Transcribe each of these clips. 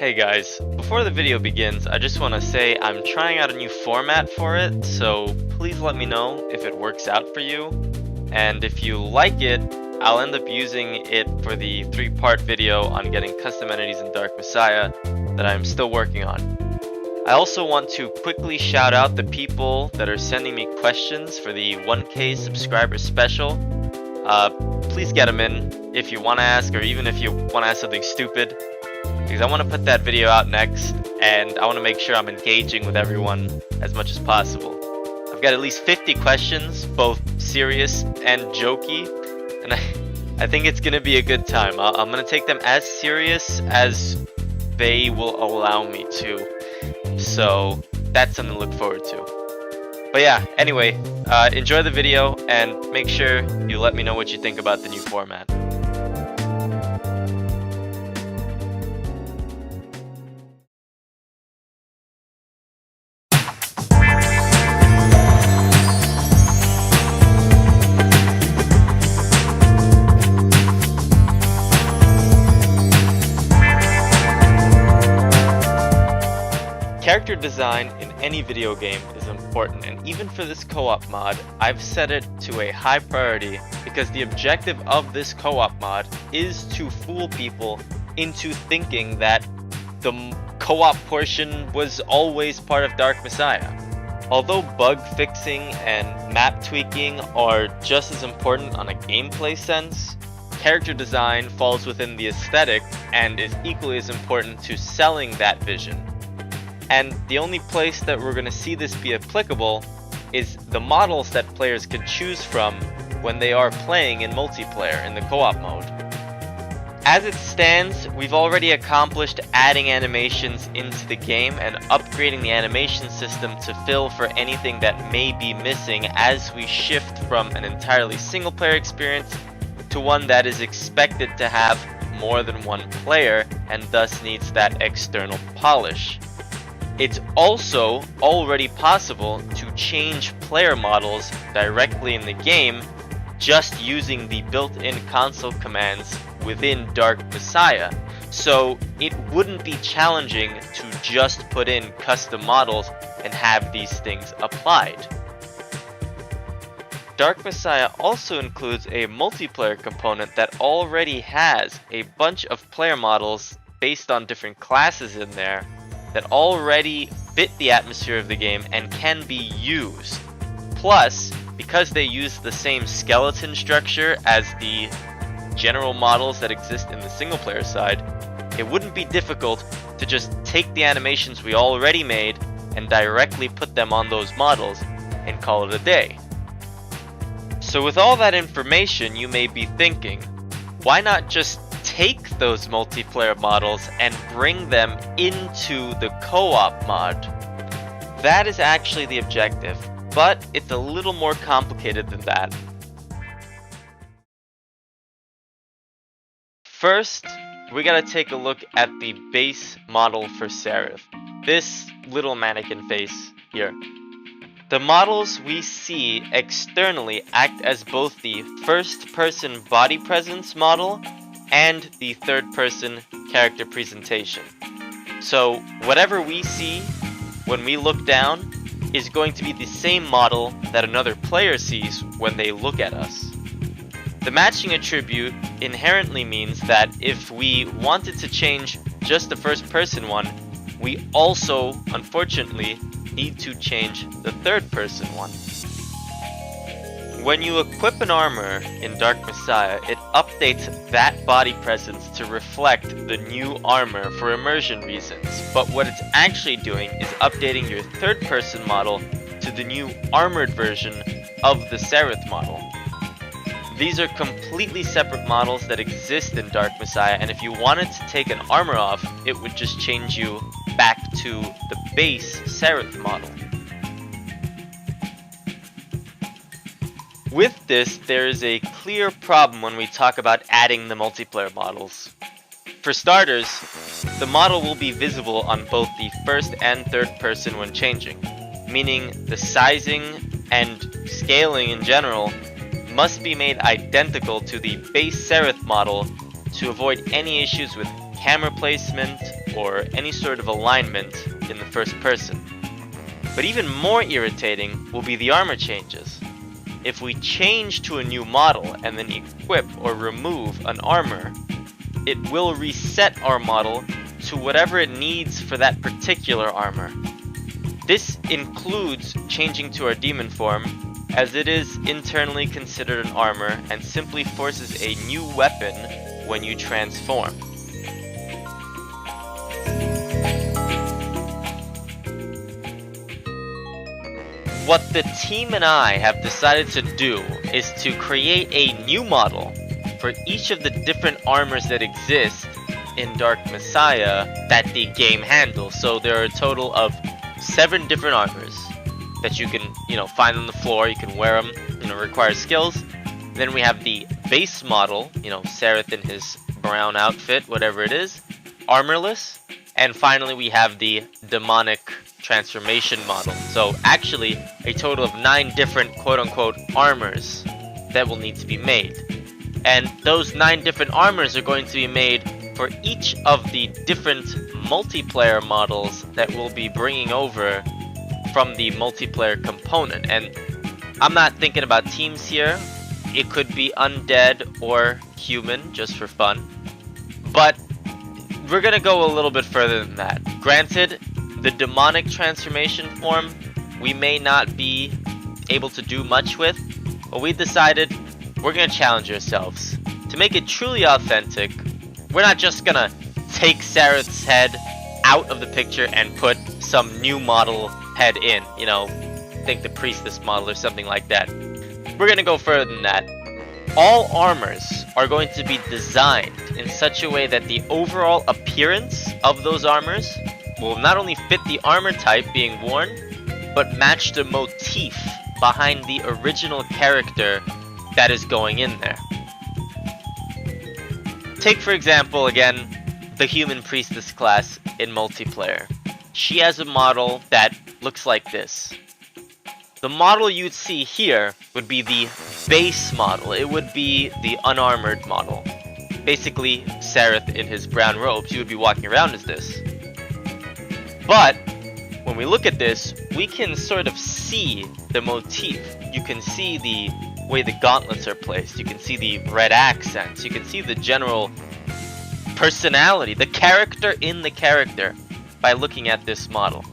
Hey guys, before the video begins, I just want to say I'm trying out a new format for it, so please let me know if it works out for you. And if you like it, I'll end up using it for the 3-part video on getting custom entities in Dark Messiah that I'm still working on. I also want to quickly shout out the people that are sending me questions for the 1K subscriber special. Please get them in if you want to ask, or even if you want to ask something stupid, because I want to put that video out next, and I want to make sure I'm engaging with everyone as much as possible. I've got at least 50 questions, both serious and jokey, and I think it's going to be a good time. I'm going to take them as serious as they will allow me to, so that's something to look forward to. But yeah, anyway, enjoy the video, and make sure you let me know what you think about the new format. Character design in any video game is important, and even for this co-op mod, I've set it to a high priority because the objective of this co-op mod is to fool people into thinking that the co-op portion was always part of Dark Messiah. Although bug fixing and map tweaking are just as important on a gameplay sense, character design falls within the aesthetic and is equally as important to selling that vision. And the only place that we're going to see this be applicable is the models that players can choose from when they are playing in multiplayer in the co-op mode. As it stands, we've already accomplished adding animations into the game and upgrading the animation system to fill for anything that may be missing as we shift from an entirely single player experience to one that is expected to have more than one player and thus needs that external polish. It's also already possible to change player models directly in the game just using the built-in console commands within Dark Messiah, so it wouldn't be challenging to just put in custom models and have these things applied. Dark Messiah also includes a multiplayer component that already has a bunch of player models based on different classes in there that already fit the atmosphere of the game and can be used. Plus, because they use the same skeleton structure as the general models that exist in the single player side, it wouldn't be difficult to just take the animations we already made and directly put them on those models and call it a day. So with all that information, you may be thinking, why not just take those multiplayer models and bring them into the co-op mod? That is actually the objective, but it's a little more complicated than that. First, we gotta take a look at the base model for Seraph, this little mannequin face here. The models we see externally act as both the first-person body presence model and the third-person character presentation. So whatever we see when we look down is going to be the same model that another player sees when they look at us. The matching attribute inherently means that if we wanted to change just the first-person one, we also, unfortunately, need to change the third-person one. When you equip an armor in Dark Messiah, it updates that body presence to reflect the new armor for immersion reasons, but what it's actually doing is updating your third-person model to the new armored version of the Seraph model. These are completely separate models that exist in Dark Messiah, and if you wanted to take an armor off, it would just change you back to the base Seraph model. With this, there is a clear problem when we talk about adding the multiplayer models. For starters, the model will be visible on both the first and third person when changing, meaning the sizing and scaling in general must be made identical to the base Seraph model to avoid any issues with camera placement or any sort of alignment in the first person. But even more irritating will be the armor changes. If we change to a new model and then equip or remove an armor, it will reset our model to whatever it needs for that particular armor. This includes changing to our demon form, as it is internally considered an armor and simply forces a new weapon when you transform. What the team and I have decided to do is to create a new model for each of the different armors that exist in Dark Messiah that the game handles. So there are a total of 7 different armors that you can, find on the floor. You can wear them, require skills. Then we have the base model, Sareth in his brown outfit, whatever it is, armorless. And finally we have the demonic transformation model. So actually a total of 9 different quote-unquote armors that will need to be made. And those 9 different armors are going to be made for each of the different multiplayer models that we'll be bringing over from the multiplayer component. And I'm not thinking about teams here. It could be undead or human, just for fun. But we're gonna go a little bit further than that. Granted, the demonic transformation form we may not be able to do much with, but we decided we're gonna challenge ourselves. To make it truly authentic, we're not just gonna take Sareth's head out of the picture and put some new model head in, think the priestess model or something like that. We're gonna go further than that. All armors are going to be designed in such a way that the overall appearance of those armors will not only fit the armor type being worn, but match the motif behind the original character that is going in there. Take for example, again, the human priestess class in multiplayer. She has a model that looks like this. The model you'd see here would be the base model. It would be the unarmored model. Basically, Sareth in his brown robes, he would be walking around as this. But when we look at this, we can sort of see the motif. You can see the way the gauntlets are placed. You can see the red accents. You can see the general personality, the character in the character, by looking at this model.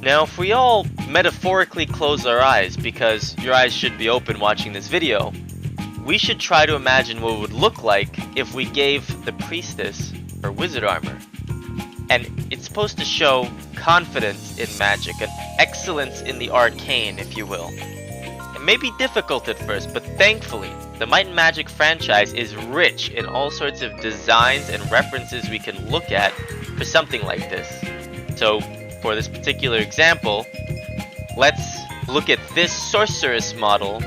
Now, if we all metaphorically close our eyes, because your eyes should be open watching this video, we should try to imagine what it would look like if we gave the priestess her wizard armor. And it's supposed to show confidence in magic, an excellence in the arcane, if you will. It may be difficult at first, but thankfully, the Might and Magic franchise is rich in all sorts of designs and references we can look at for something like this. So, for this particular example, let's look at this sorceress model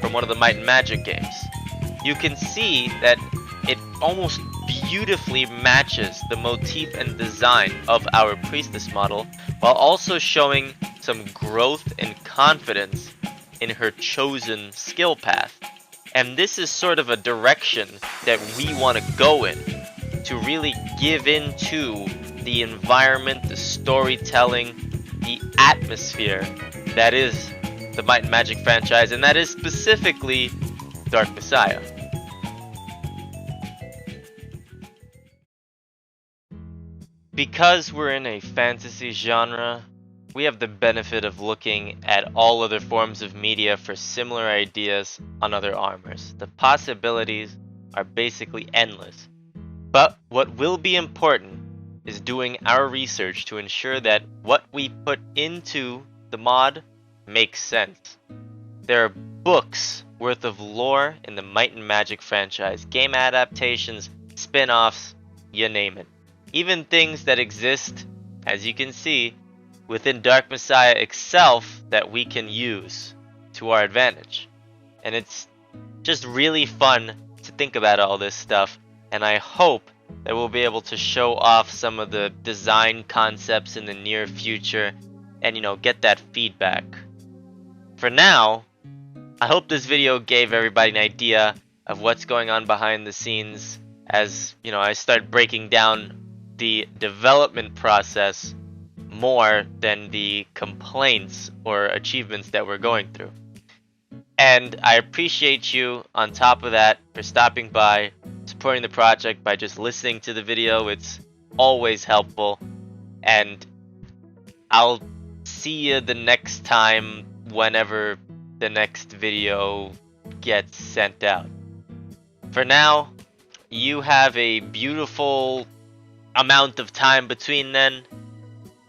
from one of the Might and Magic games. You can see that it almost beautifully matches the motif and design of our priestess model, while also showing some growth and confidence in her chosen skill path. And this is sort of a direction that we want to go in, to really give into the environment, the storytelling, the atmosphere that is the Might and Magic franchise, and that is specifically Dark Messiah. Because we're in a fantasy genre, we have the benefit of looking at all other forms of media for similar ideas on other armors. The possibilities are basically endless. But what will be important is doing our research to ensure that what we put into the mod makes sense. There are books worth of lore in the Might and Magic franchise, game adaptations, spin-offs, you name it. Even things that exist, as you can see, within Dark Messiah itself that we can use to our advantage. And it's just really fun to think about all this stuff, and I hope that we'll be able to show off some of the design concepts in the near future and, get that feedback. For now, I hope this video gave everybody an idea of what's going on behind the scenes as you know, I start breaking down the development process more than the complaints or achievements that we're going through. And I appreciate you on top of that for stopping by, supporting the project by just listening to the video. It's always helpful. And I'll see you the next time whenever the next video gets sent out. For now, you have a beautiful amount of time between then,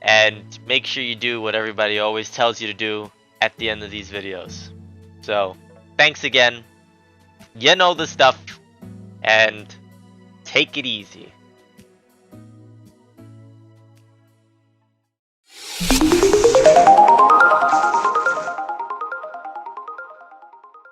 and make sure you do what everybody always tells you to do at the end of these videos. So, thanks again. You know the stuff, and take it easy.